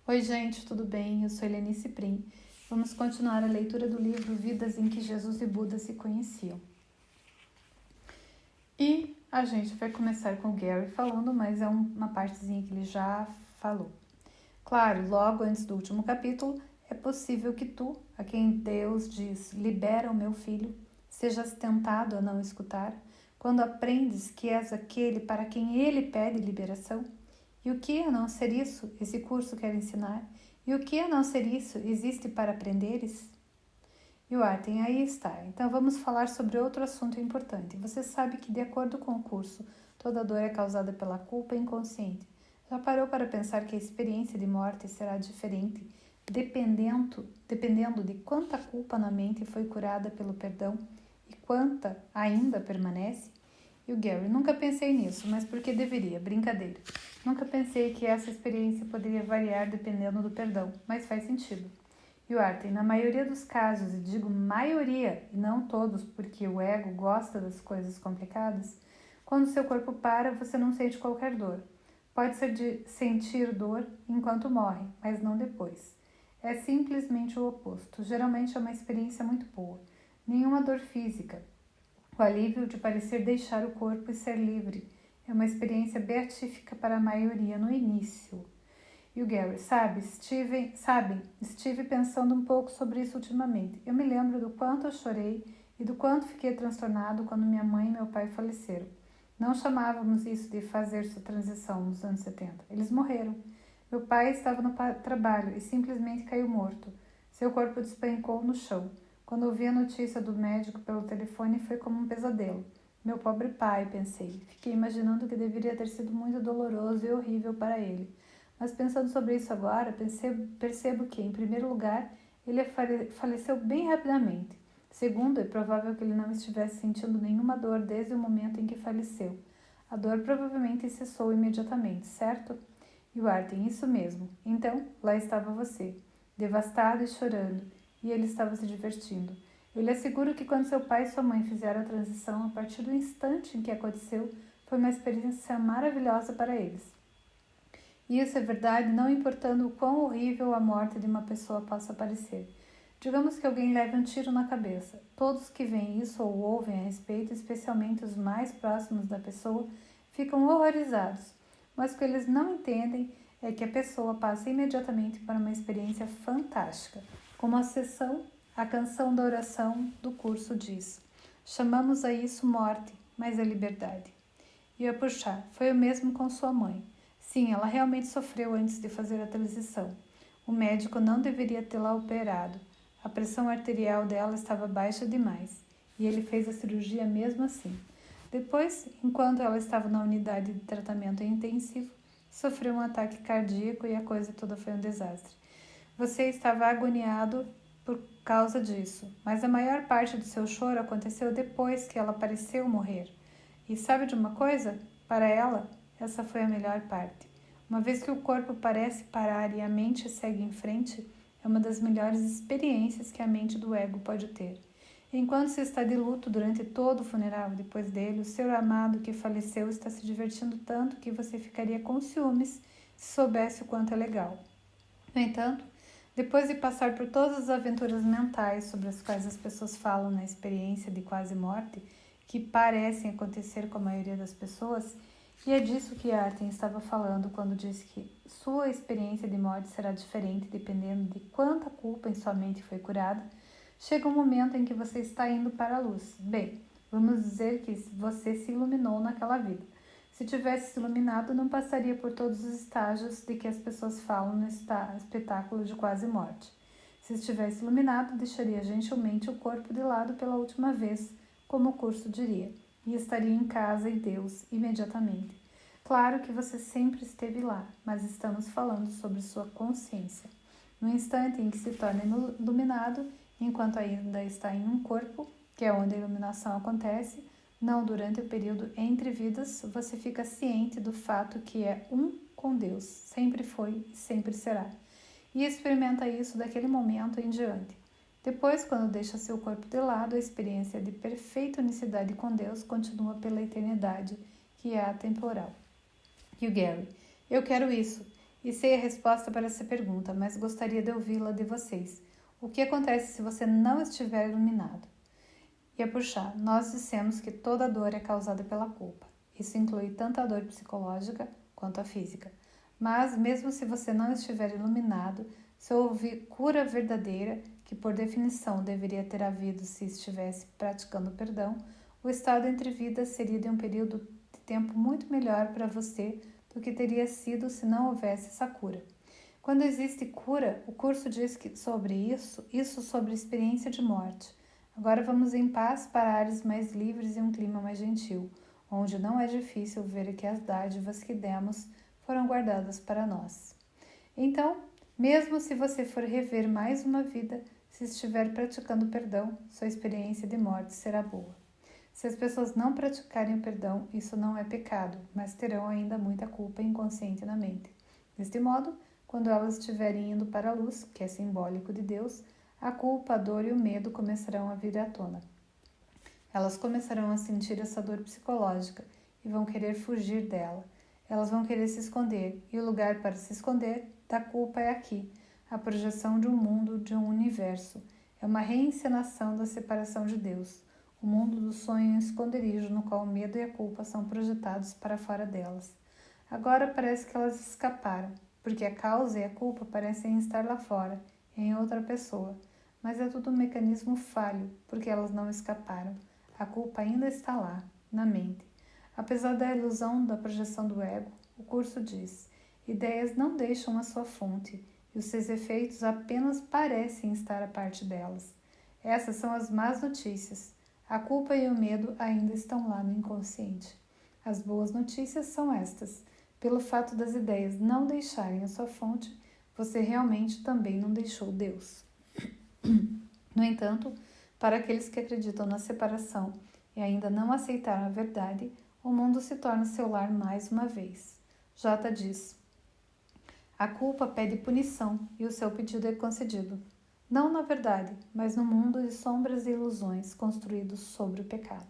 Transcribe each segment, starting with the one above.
Oi gente, tudo bem? Eu sou Helenice Prim. Vamos continuar a leitura do livro Vidas em que Jesus e Buda se conheciam. E a gente vai começar com o Gary falando, mas é uma partezinha que ele já falou. Claro, logo antes do último capítulo, é possível que tu, a quem Deus diz, libera o meu filho, sejas tentado a não escutar, quando aprendes que és aquele para quem ele pede liberação. E o que a não ser isso esse curso quer ensinar? E o que a não ser isso existe para aprenderes? E o Arten, aí está. Então vamos falar sobre outro assunto importante. Você sabe que, de acordo com o curso, toda dor é causada pela culpa inconsciente. Já parou para pensar que a experiência de morte será diferente dependendo de quanta culpa na mente foi curada pelo perdão e quanta ainda permanece? E o Gary, nunca pensei nisso, mas por que deveria? Brincadeira. Nunca pensei que essa experiência poderia variar dependendo do perdão, mas faz sentido. E o Arten, na maioria dos casos, e digo maioria, e não todos, porque o ego gosta das coisas complicadas, quando seu corpo para, você não sente qualquer dor. Pode ser de sentir dor enquanto morre, mas não depois. É simplesmente o oposto. Geralmente é uma experiência muito boa. Nenhuma dor física, o alívio de parecer deixar o corpo e ser livre é uma experiência beatífica para a maioria no início. E o Gary, estive pensando um pouco sobre isso ultimamente. Eu me lembro do quanto eu chorei e do quanto fiquei transtornado quando minha mãe e meu pai faleceram. Não chamávamos isso de fazer sua transição nos anos 70. Eles morreram. Meu pai estava no trabalho e simplesmente caiu morto. Seu corpo despencou no chão. Quando ouvi a notícia do médico pelo telefone, foi como um pesadelo. Meu pobre pai, pensei. Fiquei imaginando que deveria ter sido muito doloroso e horrível para ele. Mas pensando sobre isso agora, percebo que, em primeiro lugar, ele faleceu bem rapidamente. Segundo, é provável que ele não estivesse sentindo nenhuma dor desde o momento em que faleceu. A dor provavelmente cessou imediatamente, certo? E o Arten, isso mesmo. Então, lá estava você, devastado e chorando, e ele estava se divertindo. Eu lhe asseguro que quando seu pai e sua mãe fizeram a transição, a partir do instante em que aconteceu, foi uma experiência maravilhosa para eles. E isso é verdade, não importando o quão horrível a morte de uma pessoa possa parecer. Digamos que alguém leve um tiro na cabeça. Todos que veem isso ou ouvem a respeito, especialmente os mais próximos da pessoa, ficam horrorizados. Mas o que eles não entendem é que a pessoa passa imediatamente para uma experiência fantástica, como a canção da oração do curso diz. Chamamos a isso morte, mas é liberdade. E a puxar, foi o mesmo com sua mãe. Sim, ela realmente sofreu antes de fazer a transição. O médico não deveria tê-la operado. A pressão arterial dela estava baixa demais, e ele fez a cirurgia mesmo assim. Depois, enquanto ela estava na unidade de tratamento intensivo, sofreu um ataque cardíaco e a coisa toda foi um desastre. Você estava agoniado por causa disso, mas a maior parte do seu choro aconteceu depois que ela pareceu morrer. E sabe de uma coisa? Para ela, essa foi a melhor parte. Uma vez que o corpo parece parar e a mente segue em frente, é uma das melhores experiências que a mente do ego pode ter. Enquanto se está de luto durante todo o funeral, depois dele, o seu amado que faleceu está se divertindo tanto que você ficaria com ciúmes se soubesse o quanto é legal. No entanto, depois de passar por todas as aventuras mentais sobre as quais as pessoas falam na experiência de quase morte, que parecem acontecer com a maioria das pessoas, e é disso que Arten estava falando quando disse que sua experiência de morte será diferente dependendo de quanta culpa em sua mente foi curada, chega um momento em que você está indo para a luz. Bem, vamos dizer que você se iluminou naquela vida. Se tivesse se iluminado, não passaria por todos os estágios de que as pessoas falam no espetáculo de quase morte. Se estivesse iluminado, deixaria gentilmente o corpo de lado pela última vez, como o curso diria, e estaria em casa e Deus imediatamente. Claro que você sempre esteve lá, mas estamos falando sobre sua consciência. No instante em que se torna iluminado, enquanto ainda está em um corpo, que é onde a iluminação acontece, não durante o período entre vidas, você fica ciente do fato que é um com Deus, sempre foi e sempre será. E experimenta isso daquele momento em diante. Depois, quando deixa seu corpo de lado, a experiência de perfeita unicidade com Deus continua pela eternidade, que é atemporal. E o Gary, eu quero isso. E sei a resposta para essa pergunta, mas gostaria de ouvi-la de vocês. O que acontece se você não estiver iluminado? E a puxar, nós dissemos que toda dor é causada pela culpa. Isso inclui tanto a dor psicológica quanto a física. Mas, mesmo se você não estiver iluminado, se houve cura verdadeira, que por definição deveria ter havido se estivesse praticando perdão, o estado entre vidas seria de um período de tempo muito melhor para você do que teria sido se não houvesse essa cura. Quando existe cura, o curso diz que sobre isso sobre experiência de morte. Agora vamos em paz para áreas mais livres e um clima mais gentil, onde não é difícil ver que as dádivas que demos foram guardadas para nós. Então, mesmo se você for rever mais uma vida, se estiver praticando perdão, sua experiência de morte será boa. Se as pessoas não praticarem o perdão, isso não é pecado, mas terão ainda muita culpa inconsciente na mente. Deste modo, quando elas estiverem indo para a luz, que é simbólico de Deus, a culpa, a dor e o medo começarão a vir à tona. Elas começarão a sentir essa dor psicológica e vão querer fugir dela. Elas vão querer se esconder, e o lugar para se esconder da culpa é aqui, a projeção de um mundo, de um universo. É uma reencenação da separação de Deus, o mundo do sonho em esconderijo no qual o medo e a culpa são projetados para fora delas. Agora parece que elas escaparam, porque a causa e a culpa parecem estar lá fora, em outra pessoa. Mas é tudo um mecanismo falho, porque elas não escaparam. A culpa ainda está lá, na mente. Apesar da ilusão da projeção do ego, o curso diz: ideias não deixam a sua fonte, e os seus efeitos apenas parecem estar a parte delas. Essas são as más notícias. A culpa e o medo ainda estão lá no inconsciente. As boas notícias são estas. Pelo fato das ideias não deixarem a sua fonte, você realmente também não deixou Deus. No entanto, para aqueles que acreditam na separação e ainda não aceitaram a verdade, o mundo se torna seu lar mais uma vez. J diz: a culpa pede punição e o seu pedido é concedido. Não na verdade, mas no mundo de sombras e ilusões construídos sobre o pecado.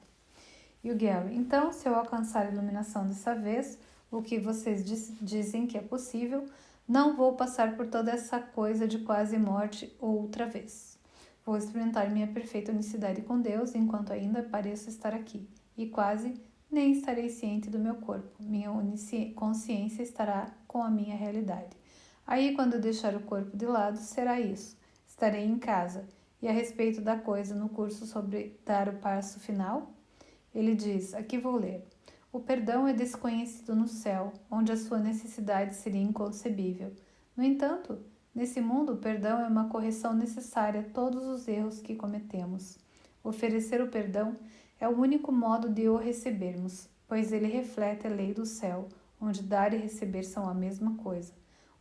E o Gary: então, se eu alcançar a iluminação dessa vez, o que vocês dizem que é possível, não vou passar por toda essa coisa de quase morte outra vez. Vou experimentar minha perfeita unicidade com Deus enquanto ainda pareço estar aqui, e quase nem estarei ciente do meu corpo. Minha consciência estará com a minha realidade. Aí, quando eu deixar o corpo de lado, será isso. Estarei em casa. E a respeito da coisa no curso sobre dar o passo final, ele diz, aqui vou ler: o perdão é desconhecido no céu, onde a sua necessidade seria inconcebível. No entanto, nesse mundo, o perdão é uma correção necessária a todos os erros que cometemos. Oferecer o perdão é o único modo de o recebermos, pois ele reflete a lei do céu, onde dar e receber são a mesma coisa.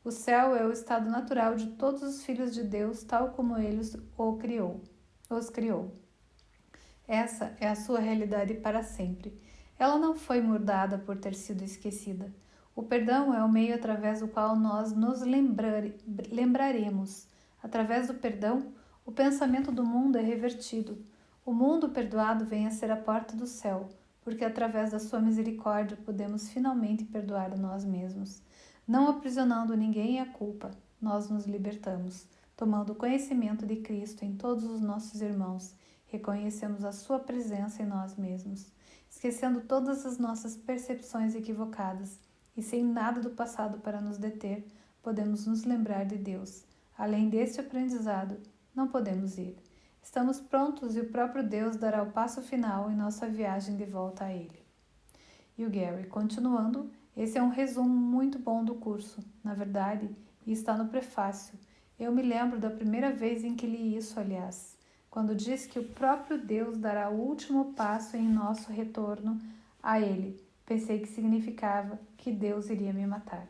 O céu é o estado natural de todos os filhos de Deus, tal como ele os criou. Essa é a sua realidade para sempre. Ela não foi mudada por ter sido esquecida. O perdão é o meio através do qual nós nos lembraremos. Através do perdão, o pensamento do mundo é revertido. O mundo perdoado vem a ser a porta do céu, porque através da sua misericórdia podemos finalmente perdoar a nós mesmos. Não aprisionando ninguém à culpa, nós nos libertamos. Tomando conhecimento de Cristo em todos os nossos irmãos, reconhecemos a sua presença em nós mesmos. Esquecendo todas as nossas percepções equivocadas e sem nada do passado para nos deter, podemos nos lembrar de Deus. Além deste aprendizado, não podemos ir. Estamos prontos e o próprio Deus dará o passo final em nossa viagem de volta a Ele. E o Gary, continuando, esse é um resumo muito bom do curso, na verdade, e está no prefácio. Eu me lembro da primeira vez em que li isso, aliás, quando diz que o próprio Deus dará o último passo em nosso retorno a Ele. Pensei que significava que Deus iria me matar.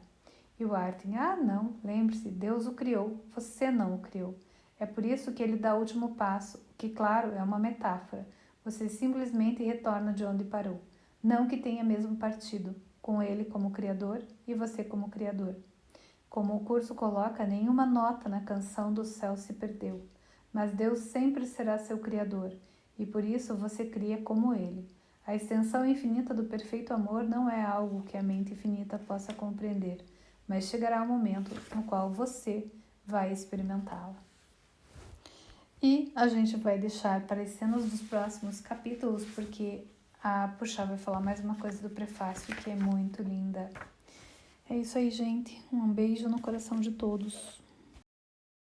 E o Artin, não, lembre-se, Deus o criou, você não o criou. É por isso que ele dá o último passo, que, claro, é uma metáfora. Você simplesmente retorna de onde parou. Não que tenha mesmo partido, com ele como criador e você como criador. Como o curso coloca, nenhuma nota na canção do céu se perdeu. Mas Deus sempre será seu criador, e por isso você cria como ele. A extensão infinita do perfeito amor não é algo que a mente infinita possa compreender, mas chegará um momento no qual você vai experimentá-la. E a gente vai deixar para as cenas dos próximos capítulos, porque a Puxá vai falar mais uma coisa do prefácio que é muito linda. É isso aí, gente. Um beijo no coração de todos.